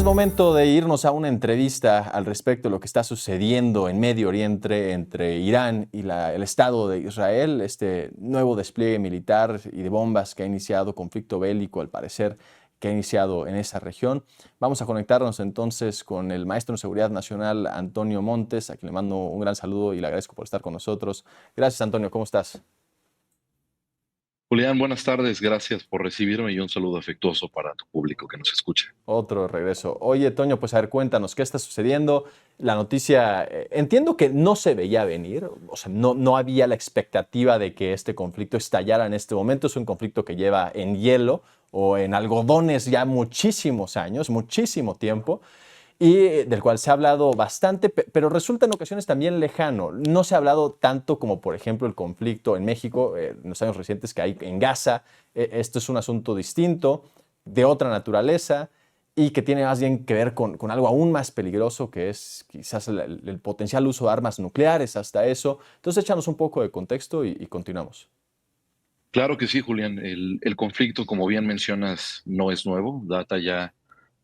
momento de irnos a una entrevista al respecto de lo que está sucediendo en Medio Oriente entre Irán y el Estado de Israel, este nuevo despliegue militar y de bombas que ha iniciado conflicto bélico, al parecer, que ha iniciado en esa región. Vamos a conectarnos entonces con el maestro en Seguridad Nacional, Antonio Montes, a quien le mando un gran saludo y le agradezco por estar con nosotros. Gracias, Antonio. ¿Cómo estás? Julián, buenas tardes, gracias por recibirme y un saludo afectuoso para tu público que nos escucha. Otro regreso. Oye, Toño, pues a ver, cuéntanos, ¿qué está sucediendo? La noticia, entiendo que no se veía venir, o sea, no había la expectativa de que este conflicto estallara en este momento. Es un conflicto que lleva en hielo o en algodones ya muchísimos años, muchísimo tiempo, y del cual se ha hablado bastante, pero resulta en ocasiones también lejano. No se ha hablado tanto como, por ejemplo, el conflicto en México, en los años recientes que hay en Gaza. Esto es un asunto distinto, de otra naturaleza, y que tiene más bien que ver con algo aún más peligroso, que es quizás el potencial uso de armas nucleares, hasta eso. Entonces, échanos un poco de contexto y continuamos. Claro que sí, Julián, el conflicto, como bien mencionas, no es nuevo, data ya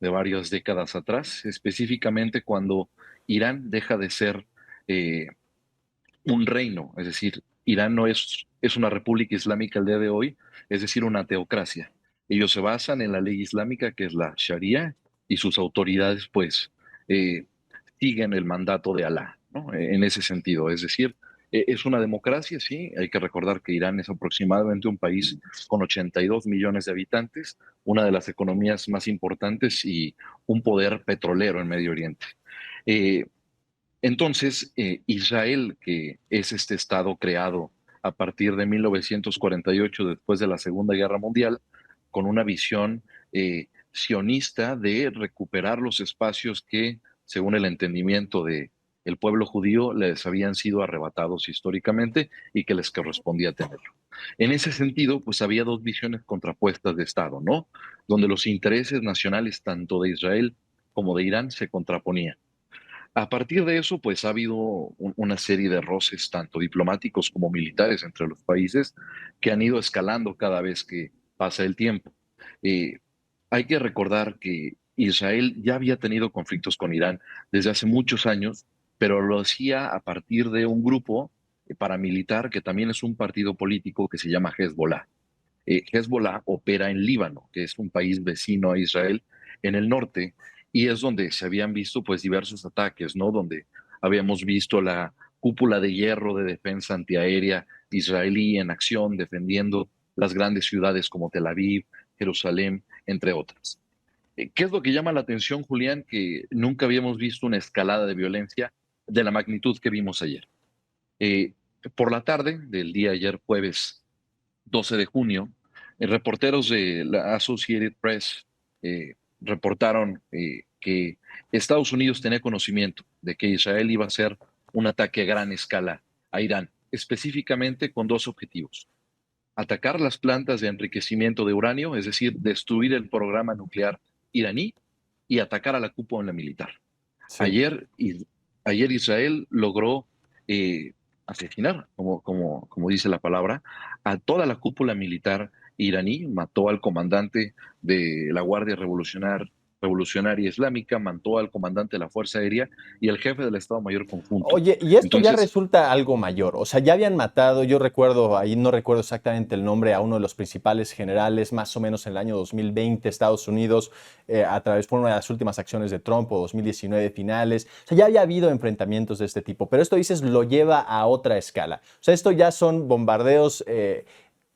de varias décadas atrás, específicamente cuando Irán deja de ser eh, un reino, es decir, Irán no es una república islámica el día de hoy, es decir, una teocracia. Ellos se basan en la ley islámica, que es la Sharia, y sus autoridades, pues, eh, siguen el mandato de Alá, ¿no? En ese sentido, es decir, es una democracia, sí, hay que recordar que Irán es aproximadamente un país con 82 millones de habitantes, una de las economías más importantes y un poder petrolero en Medio Oriente. Eh, entonces, Israel, que es este estado creado a partir de 1948, después de la Segunda Guerra Mundial, con una visión sionista de recuperar los espacios que, según el entendimiento de el pueblo judío, les habían sido arrebatados históricamente y que les correspondía tenerlo. En ese sentido, pues había dos visiones contrapuestas de Estado, ¿no? Donde los intereses nacionales tanto de Israel como de Irán se contraponían. A partir de eso, pues ha habido una serie de roces, tanto diplomáticos como militares, entre los países, que han ido escalando cada vez que pasa el tiempo. Eh, Hay que recordar que Israel ya había tenido conflictos con Irán desde hace muchos años, pero lo hacía a partir de un grupo paramilitar que también es un partido político que se llama Hezbollah. Hezbollah opera en Líbano, que es un país vecino a Israel, en el norte, y es donde se habían visto pues diversos ataques, ¿no? Donde habíamos visto la cúpula de hierro de defensa antiaérea israelí en acción, defendiendo las grandes ciudades como Tel Aviv, Jerusalén, entre otras. ¿Qué es lo que llama la atención, Julián? Que nunca habíamos visto una escalada de violencia de la magnitud que vimos ayer. Eh, por la tarde del día ayer, jueves 12 de junio, reporteros de la Associated Press reportaron que Estados Unidos tenía conocimiento de que Israel iba a hacer un ataque a gran escala a Irán, específicamente con dos objetivos: atacar las plantas de enriquecimiento de uranio, es decir, destruir el programa nuclear iraní, y atacar a la cúpula militar. Sí. Ayer, ayer Israel logró eh, asesinar, como dice la palabra, a toda la cúpula militar iraní, mató al comandante de la Guardia Revolucionaria Islámica, mató al comandante de la Fuerza Aérea y al jefe del Estado Mayor Conjunto. Oye, y esto ya Entonces, resulta algo mayor. O sea, ya habían matado, yo recuerdo, ahí no recuerdo exactamente el nombre, a uno de los principales generales, más o menos en el año 2020, Estados Unidos, a través por una de las últimas acciones de Trump, o 2019 finales. O sea, ya había habido enfrentamientos de este tipo, pero esto dices lo lleva a otra escala. O sea, esto ya son bombardeos,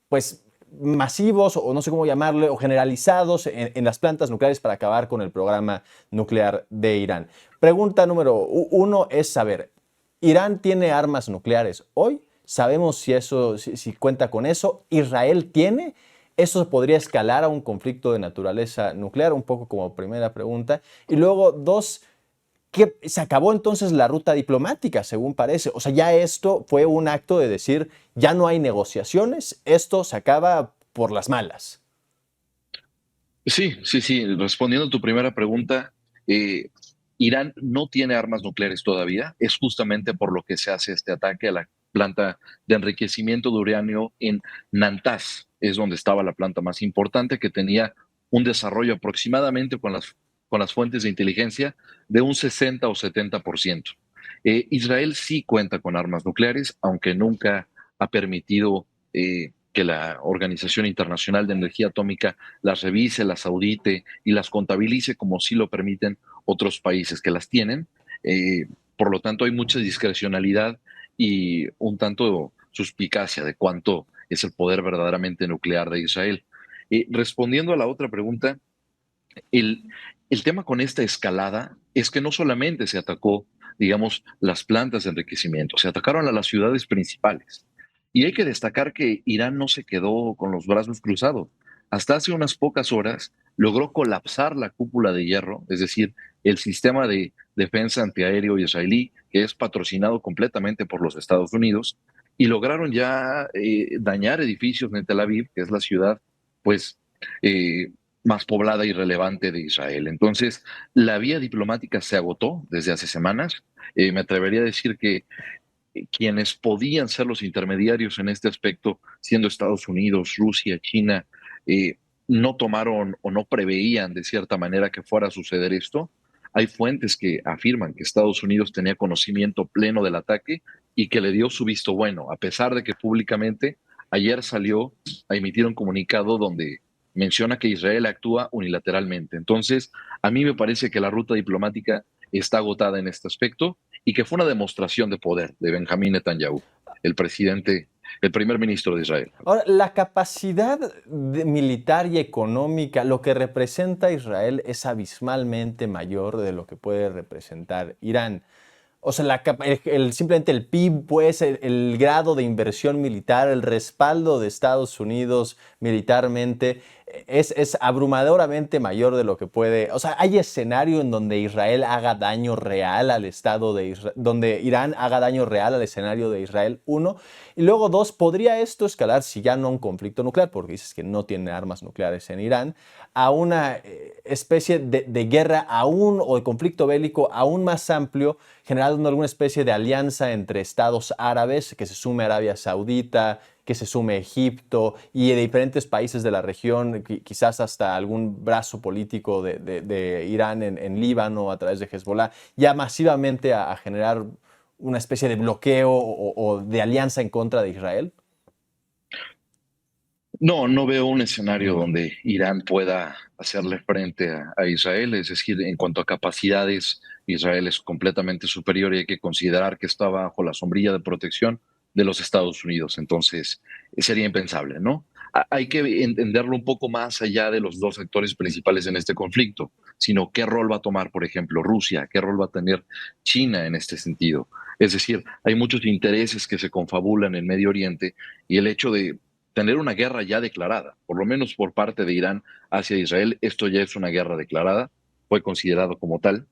pues masivos, o no sé cómo llamarle, o generalizados en las plantas nucleares para acabar con el programa nuclear de Irán. Pregunta número uno es saber, ¿Irán tiene armas nucleares hoy? ¿Sabemos si cuenta con eso? ¿Israel tiene? ¿Eso podría escalar a un conflicto de naturaleza nuclear? Un poco como primera pregunta. Y luego, dos, ¿qué, se acabó entonces la ruta diplomática, según parece? O sea, ya esto fue un acto de decir, ya no hay negociaciones, esto se acaba por las malas. sí, sí, sí, respondiendo a tu primera pregunta, eh, Irán no tiene armas nucleares todavía, es justamente por lo que se hace este ataque a la planta de enriquecimiento de uranio en Natanz, es donde estaba la planta más importante que tenía un desarrollo aproximadamente con con las fuentes de inteligencia de un 60 o 70%. Israel sí cuenta con armas nucleares, aunque nunca ha permitido que la Organización Internacional de Energía Atómica las revise, las audite y las contabilice como sí lo permiten otros países que las tienen. Por lo tanto, hay mucha discrecionalidad y un tanto suspicacia de cuánto es el poder verdaderamente nuclear de Israel. Respondiendo a la otra pregunta, el, el tema con esta escalada es que no solamente se atacó, digamos, las plantas de enriquecimiento, se atacaron a las ciudades principales. Y hay que destacar que Irán no se quedó con los brazos cruzados. Hasta hace unas pocas horas logró colapsar la cúpula de hierro, es decir, el sistema de defensa antiaéreo israelí, que es patrocinado completamente por los Estados Unidos, y lograron ya dañar edificios en Tel Aviv, que es la ciudad, pues, eh, más poblada y relevante de Israel. Entonces, la vía diplomática se agotó desde hace semanas. Me atrevería a decir que quienes podían ser los intermediarios en este aspecto, siendo Estados Unidos, Rusia, China, eh, no tomaron o no preveían de cierta manera que fuera a suceder esto. Hay fuentes que afirman que Estados Unidos tenía conocimiento pleno del ataque y que le dio su visto bueno, a pesar de que públicamente ayer salió a emitir un comunicado donde menciona que Israel actúa unilateralmente. Entonces, a mí me parece que la ruta diplomática está agotada en este aspecto y que fue una demostración de poder de Benjamín Netanyahu, el presidente, el primer ministro de Israel. Ahora, la capacidad militar y económica, lo que representa Israel es abismalmente mayor de lo que puede representar Irán. O sea, simplemente el PIB, pues, el grado de inversión militar, el respaldo de Estados Unidos militarmente es abrumadoramente mayor de lo que puede. O sea, hay escenario en donde Israel haga daño real al Estado de Israel, donde Irán haga daño real al escenario de Israel, uno. Y luego, dos, ¿podría esto escalar, si ya no un conflicto nuclear, porque dices que no tiene armas nucleares en Irán, a una especie de guerra aún o de conflicto bélico aún más amplio, generando alguna especie de alianza entre estados árabes, que se sume Arabia Saudita, que se sume Egipto y de diferentes países de la región, quizás hasta algún brazo político de Irán en Líbano a través de Hezbollah, ya masivamente a generar una especie de bloqueo o de alianza en contra de Israel? No, no veo un escenario donde Irán pueda hacerle frente a Israel, es decir, en cuanto a capacidades, Israel es completamente superior y hay que considerar que está bajo la sombrilla de protección de los Estados Unidos, entonces sería impensable, ¿no? Hay que entenderlo un poco más allá de los dos actores principales en este conflicto, sino qué rol va a tomar, por ejemplo, Rusia, qué rol va a tener China en este sentido. Es decir, hay muchos intereses que se confabulan en Medio Oriente y el hecho de tener una guerra ya declarada, por lo menos por parte de Irán hacia Israel, esto ya es una guerra declarada, fue considerado como tal,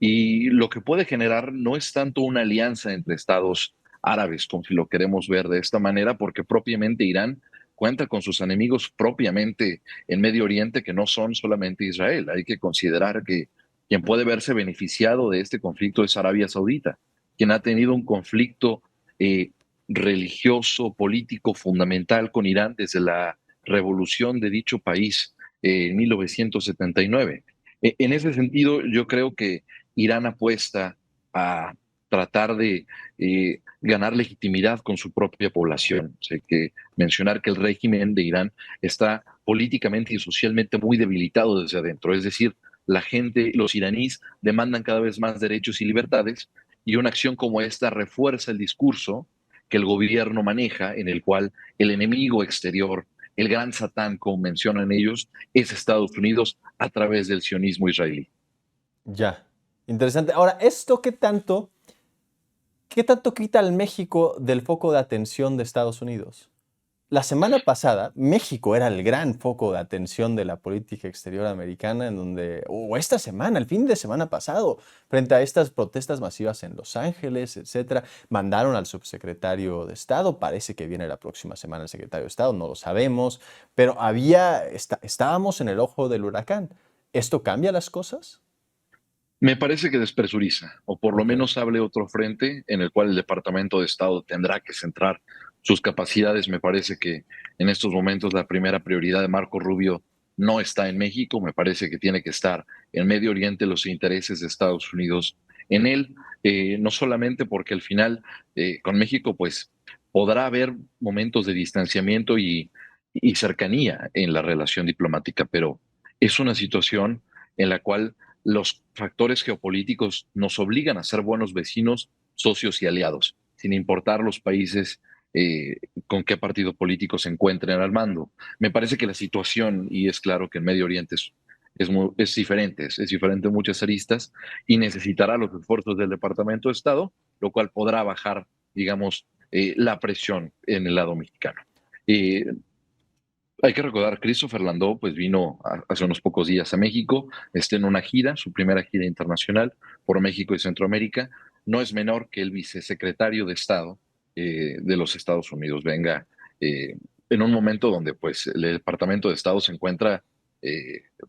y lo que puede generar no es tanto una alianza entre estados árabes, como si lo queremos ver de esta manera, porque propiamente Irán cuenta con sus enemigos propiamente en Medio Oriente que no son solamente Israel. Hay que considerar que quien puede verse beneficiado de este conflicto es Arabia Saudita, quien ha tenido un conflicto eh, religioso, político fundamental con Irán desde la revolución de dicho país en 1979. En ese sentido, yo creo que Irán apuesta a tratar de ganar legitimidad con su propia población. O sea, hay que mencionar que el régimen de Irán está políticamente y socialmente muy debilitado desde adentro. Es decir, la gente, los iraníes demandan cada vez más derechos y libertades y una acción como esta refuerza el discurso que el gobierno maneja, en el cual el enemigo exterior, el gran Satán, como mencionan ellos, es Estados Unidos a través del sionismo israelí. Ya, interesante. Ahora, ¿esto qué tanto quita al México del foco de atención de Estados Unidos? La semana pasada, México era el gran foco de atención de la política exterior americana, o esta semana, el fin de semana pasado, frente a estas protestas masivas en Los Ángeles, etcétera, mandaron al subsecretario de Estado. Parece que viene la próxima semana el secretario de Estado, no lo sabemos, pero estábamos en el ojo del huracán. ¿Esto cambia las cosas? Me parece que despresuriza, o por lo Ok. menos hable otro frente en el cual el Departamento de Estado tendrá que centrar sus capacidades. Me parece que en estos momentos la primera prioridad de Marco Rubio no está en México, me parece que tiene que estar en Medio Oriente, los intereses de Estados Unidos en él, no solamente porque al final con México pues podrá haber momentos de distanciamiento y cercanía en la relación diplomática, pero es una situación en la cual los factores geopolíticos nos obligan a ser buenos vecinos, socios y aliados, sin importar los países eh, con qué partido político se encuentren al mando. Me parece que la situación, y es claro que en Medio Oriente es diferente, es diferente en muchas aristas y necesitará los esfuerzos del Departamento de Estado, lo cual podrá bajar, digamos, la presión en el lado mexicano. Eh, Hay que recordar, Christopher Landau pues vino hace unos pocos días a México, está en una gira, su primera gira internacional por México y Centroamérica. No es menor que el vicesecretario de Estado de los Estados Unidos venga en un momento donde pues el Departamento de Estado se encuentra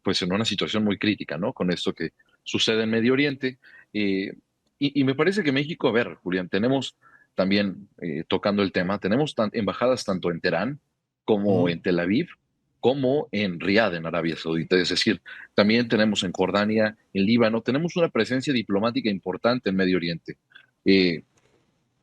pues en una situación muy crítica, ¿no? Con esto que sucede en Medio Oriente. Y me parece que México, a ver, Julián, tenemos también tocando el tema, tenemos embajadas tanto en Teherán, como Ujú. en Tel Aviv, como en Riad, en Arabia Saudita. Es decir, también tenemos en Jordania, en Líbano, tenemos una presencia diplomática importante en Medio Oriente. Eh,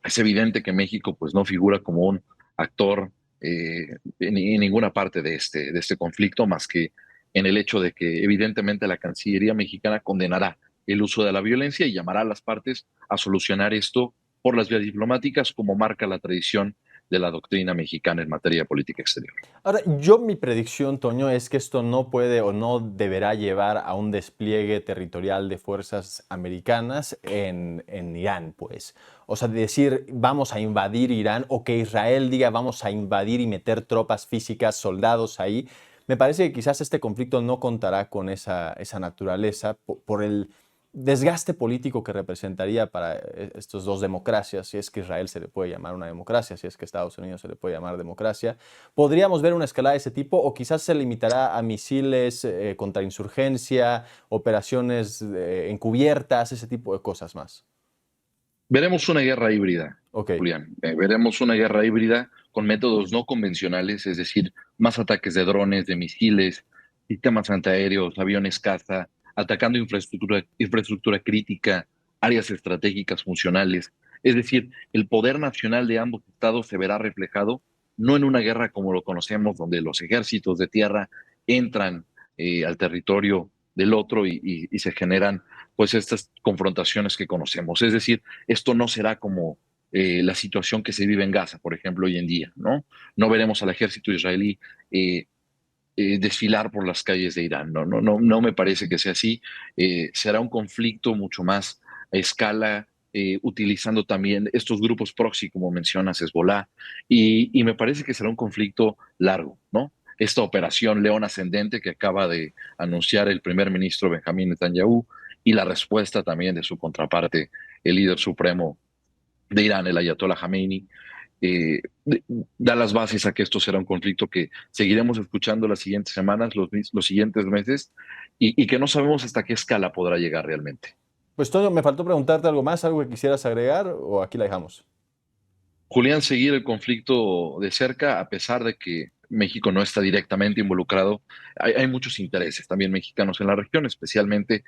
es evidente que México pues, no figura como un actor en ninguna parte de este conflicto, más que en el hecho de que evidentemente la Cancillería mexicana condenará el uso de la violencia y llamará a las partes a solucionar esto por las vías diplomáticas, como marca la tradición de la doctrina mexicana en materia de política exterior. Ahora, mi predicción, Toño, es que esto no puede o no deberá llevar a un despliegue territorial de fuerzas americanas en Irán, pues. O sea, decir vamos a invadir Irán o que Israel diga vamos a invadir y meter tropas físicas, soldados ahí. Me parece que quizás este conflicto no contará con esa naturaleza por el desgaste político que representaría para estos dos democracias, si es que Israel se le puede llamar una democracia, si es que Estados Unidos se le puede llamar democracia. ¿Podríamos ver una escalada de ese tipo o quizás se limitará a misiles contra insurgencia, operaciones encubiertas, ese tipo de cosas más? Veremos una guerra híbrida, Ok. Julián. Veremos una guerra híbrida con métodos no convencionales, es decir, más ataques de drones, de misiles, sistemas antiaéreos, aviones caza, atacando infraestructura crítica, áreas estratégicas funcionales. Es decir, el poder nacional de ambos estados se verá reflejado no en una guerra como lo conocemos, donde los ejércitos de tierra entran al territorio del otro y se generan pues estas confrontaciones que conocemos. Es decir, esto no será como la situación que se vive en Gaza, por ejemplo, hoy en día, ¿no? No veremos al ejército israelí desfilar por las calles de Irán, no me parece que sea así. Será un conflicto mucho más a escala, utilizando también estos grupos proxy, como mencionas, Hezbollah, y me parece que será un conflicto largo, ¿no? Esta operación León Ascendente que acaba de anunciar el primer ministro Benjamín Netanyahu y la respuesta también de su contraparte, el líder supremo de Irán, el Ayatollah Khamenei, eh, da las bases a que esto será un conflicto que seguiremos escuchando las siguientes semanas, los siguientes meses, y que no sabemos hasta qué escala podrá llegar realmente. Pues Toño, me faltó preguntarte algo más, algo que quisieras agregar o aquí la dejamos. Julián, seguir el conflicto de cerca, a pesar de que México no está directamente involucrado, hay muchos intereses también mexicanos en la región, especialmente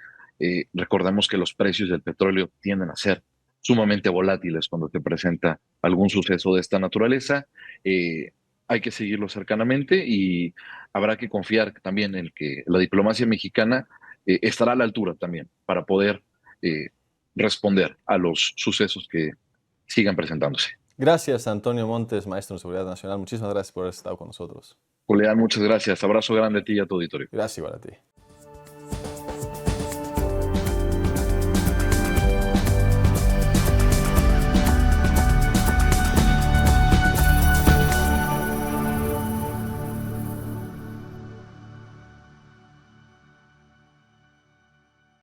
recordemos que los precios del petróleo tienden a ser sumamente volátiles cuando se presenta algún suceso de esta naturaleza. Eh, Hay que seguirlo cercanamente y habrá que confiar también en que la diplomacia mexicana estará a la altura también para poder eh, responder a los sucesos que sigan presentándose. Gracias, Antonio Montes, maestro en Seguridad Nacional. Muchísimas gracias por haber estado con nosotros. Julián, muchas gracias. Abrazo grande a ti y a tu auditorio. Gracias igual a ti.